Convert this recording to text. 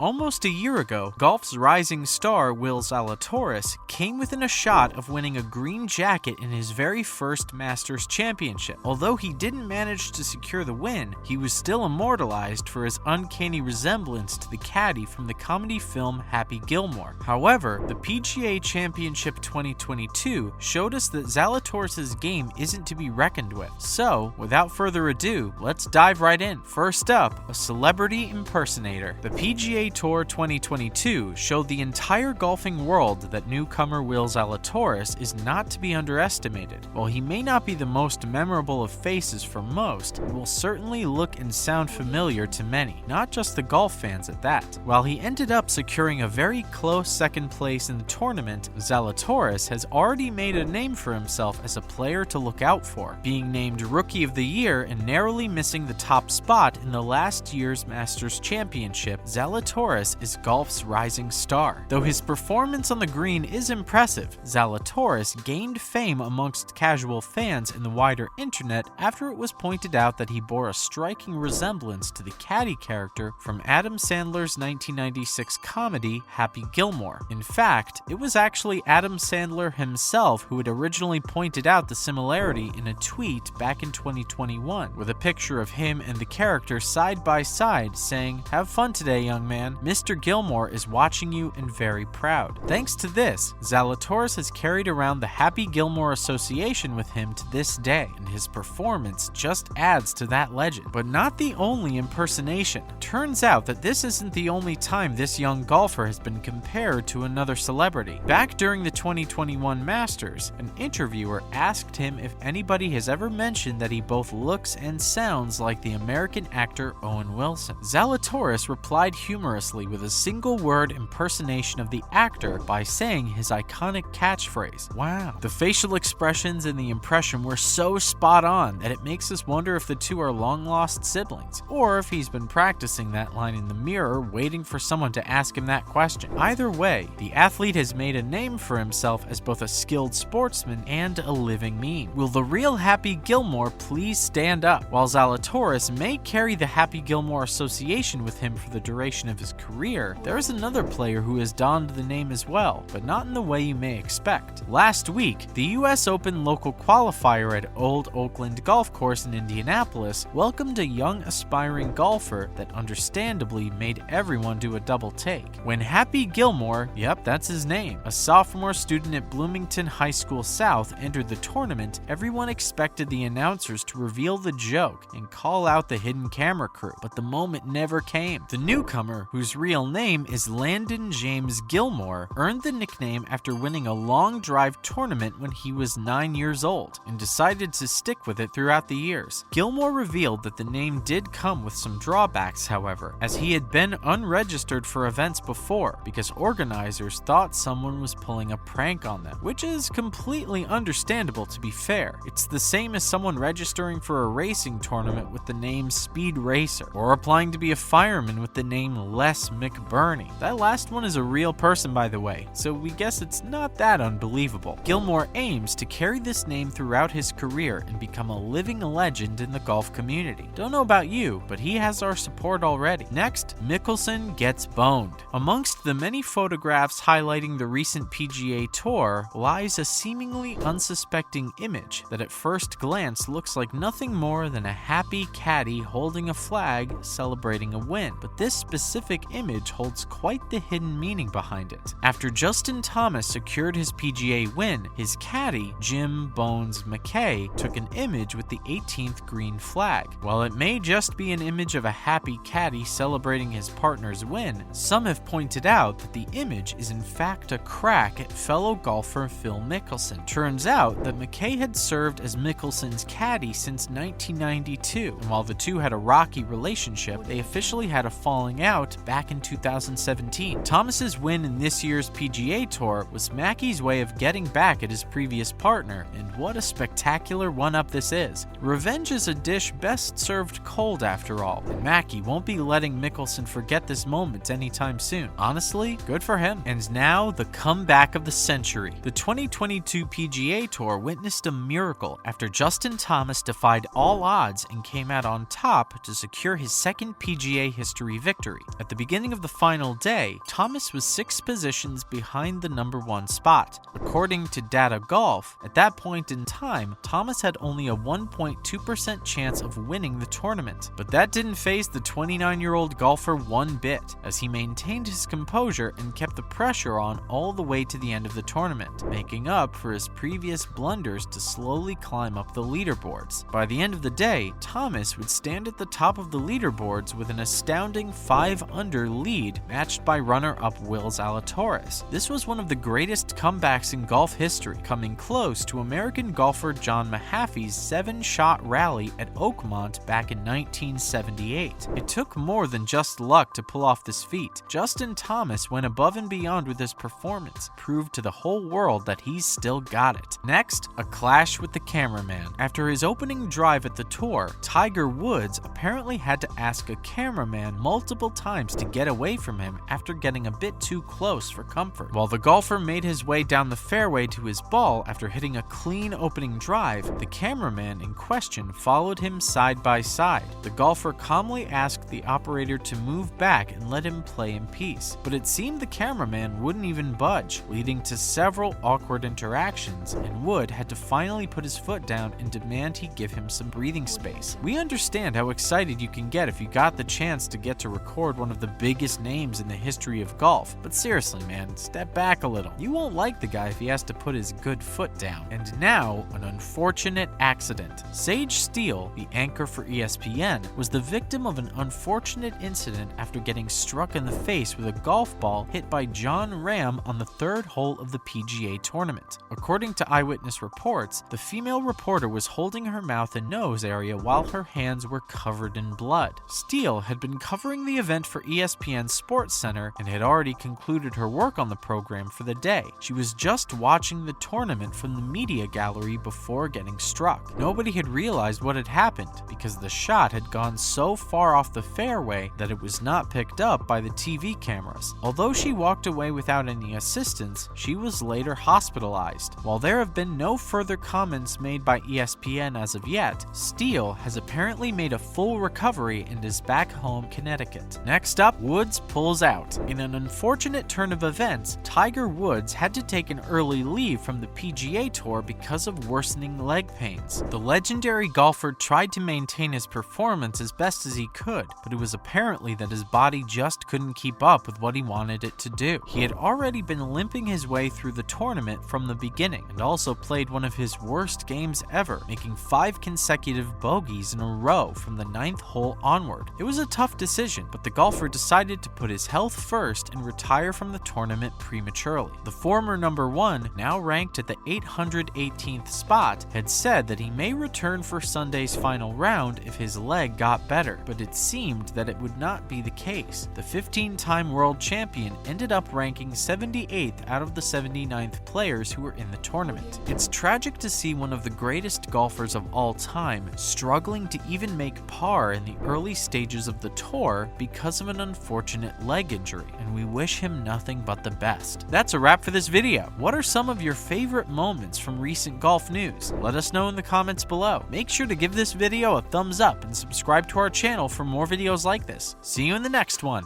Almost a year ago, golf's rising star Will Zalatoris came within a shot of winning a green jacket in his very first Masters Championship. Although he didn't manage to secure the win, he was still immortalized for his uncanny resemblance to the caddy from the comedy film Happy Gilmore. However, the PGA Championship 2022 showed us that Zalatoris' game isn't to be reckoned with. So, without further ado, let's dive right in. First up, a celebrity impersonator. The PGA Tour 2022 showed the entire golfing world that newcomer Will Zalatoris is not to be underestimated. While he may not be the most memorable of faces for most, he will certainly look and sound familiar to many, not just the golf fans at that. While he ended up securing a very close second place in the tournament, Zalatoris has already made a name for himself as a player to look out for, being named Rookie of the Year and narrowly missing the top spot in the last year's Masters Championship. Zalatoris is golf's rising star. Though his performance on the green is impressive, Zalatoris gained fame amongst casual fans in the wider internet after it was pointed out that he bore a striking resemblance to the caddy character from Adam Sandler's 1996 comedy Happy Gilmore. In fact, it was actually Adam Sandler himself who had originally pointed out the similarity in a tweet back in 2021, with a picture of him and the character side by side saying, "Have fun today, young man. Mr. Gilmore is watching you and very proud." Thanks to this, Zalatoris has carried around the Happy Gilmore association with him to this day, and his performance just adds to that legend. But not the only impersonation. Turns out that this isn't the only time this young golfer has been compared to another celebrity. Back during the 2021 Masters, an interviewer asked him if anybody has ever mentioned that he both looks and sounds like the American actor Owen Wilson. Zalatoris replied humorously with a single-word impersonation of the actor by saying his iconic catchphrase. Wow. The facial expressions in the impression were so spot on that it makes us wonder if the two are long-lost siblings, or if he's been practicing that line in the mirror waiting for someone to ask him that question. Either way, the athlete has made a name for himself as both a skilled sportsman and a living meme. Will the real Happy Gilmore please stand up? While Zalatoris may carry the Happy Gilmore association with him for the duration of his career, there is another player who has donned the name as well, but not in the way you may expect. Last week, the US Open local qualifier at Old Oakland Golf Course in Indianapolis welcomed a young aspiring golfer that understandably made everyone do a double take. When Happy Gilmore, yep, that's his name, a sophomore student at Bloomington High School South, entered the tournament, everyone expected the announcers to reveal the joke and call out the hidden camera crew, but the moment never came. The newcomer, whose real name is Landon James Gilmore, earned the nickname after winning a long drive tournament when he was 9 years old, and decided to stick with it throughout the years. Gilmore revealed that the name did come with some drawbacks, however, as he had been unregistered for events before because organizers thought someone was pulling a prank on them, which is completely understandable to be fair. It's the same as someone registering for a racing tournament with the name Speed Racer, or applying to be a fireman with the name Les McBurney. That last one is a real person, by the way, so we guess it's not that unbelievable. Gilmore aims to carry this name throughout his career and become a living legend in the golf community. Don't know about you, but he has our support already. Next, Mickelson gets boned. Amongst the many photographs highlighting the recent PGA Tour lies a seemingly unsuspecting image that at first glance looks like nothing more than a happy caddy holding a flag celebrating a win. But this specific image holds quite the hidden meaning behind it. After Justin Thomas secured his PGA win, his caddy, Jim Bones McKay, took an image with the 18th green flag. While it may just be an image of a happy caddy celebrating his partner's win, some have pointed out that the image is in fact a crack at fellow golfer Phil Mickelson. Turns out that McKay had served as Mickelson's caddy since 1992, and while the two had a rocky relationship, they officially had a falling out back in 2017. Thomas's win in this year's PGA Tour was Mackey's way of getting back at his previous partner, and what a spectacular one-up this is. Revenge is a dish best served cold after all, and Mackey won't be letting Mickelson forget this moment anytime soon. Honestly, good for him. And now, the comeback of the century. The 2022 PGA Tour witnessed a miracle after Justin Thomas defied all odds and came out on top to secure his second PGA history victory. At the beginning of the final day, Thomas was 6 positions behind the number 1 spot. According to Data Golf, at that point in time, Thomas had only a 1.2% chance of winning the tournament. But that didn't faze the 29-year-old golfer one bit, as he maintained his composure and kept the pressure on all the way to the end of the tournament, making up for his previous blunders to slowly climb up the leaderboards. By the end of the day, Thomas would stand at the top of the leaderboards with an astounding 5-under lead, matched by runner-up Will Zalatoris. This was one of the greatest comebacks in golf history, coming close to American golfer John Mahaffey's 7-shot rally at Oakmont back in 1978. It took more than just luck to pull off this feat. Justin Thomas went above and beyond with his performance, proved to the whole world that he's still got it. Next, a clash with the cameraman. After his opening drive at the tour, Tiger Woods apparently had to ask a cameraman multiple times to get away from him after getting a bit too close for comfort. While the golfer made his way down the fairway to his ball after hitting a clean opening drive, the cameraman in question followed him side by side. The golfer calmly asked the operator to move back and let him play in peace, but it seemed the cameraman wouldn't even budge, leading to several awkward interactions, and Wood had to finally put his foot down and demand he give him some breathing space. We understand how excited you can get if you got the chance to get to record one of the biggest names in the history of golf, but seriously man, step back a little. You won't like the guy if he has to put his good foot down. And now, an unfortunate accident. Sage Steele, the anchor for ESPN, was the victim of an unfortunate incident after getting struck in the face with a golf ball hit by John Ram on the 3rd hole of the PGA tournament. According to eyewitness reports, the female reporter was holding her mouth and nose area while her hands were covered in blood. Steele had been covering the event for ESPN SportsCenter and had already concluded her work on the program for the day. She was just watching the tournament from the media gallery before getting struck. Nobody had realized what had happened because the shot had gone so far off the fairway that it was not picked up by the TV cameras. Although she walked away without any assistance, she was later hospitalized. While there have been no further comments made by ESPN as of yet, Steele has apparently made a full recovery and is back home Connecticut. Next up, Woods pulls out. In an unfortunate turn of events, Tiger Woods had to take an early leave from the PGA Tour because of worsening leg pains. The legendary golfer tried to maintain his performance as best as he could, but it was apparently that his body just couldn't keep up with what he wanted it to do. He had already been limping his way through the tournament from the beginning, and also played one of his worst games ever, making 5 consecutive bogeys in a row from the 9th hole onward. It was a tough decision, but the golfer decided to put his health first and retire from the tournament prematurely. The former number 1, now ranked at the 818th spot, had said that he may return for Sunday's final round if his leg got better, but it seemed that it would not be the case. The 15-time world champion ended up ranking 78th out of the 79th players who were in the tournament. It's tragic to see one of the greatest golfers of all time struggling to even make par in the early stages of the tour because of an unfortunate leg injury, and we wish him nothing but the best. That's a wrap for this video. What are some of your favorite moments from recent golf news? Let us know in the comments below. Make sure to give this video a thumbs up and subscribe to our channel for more videos like this. See you in the next one.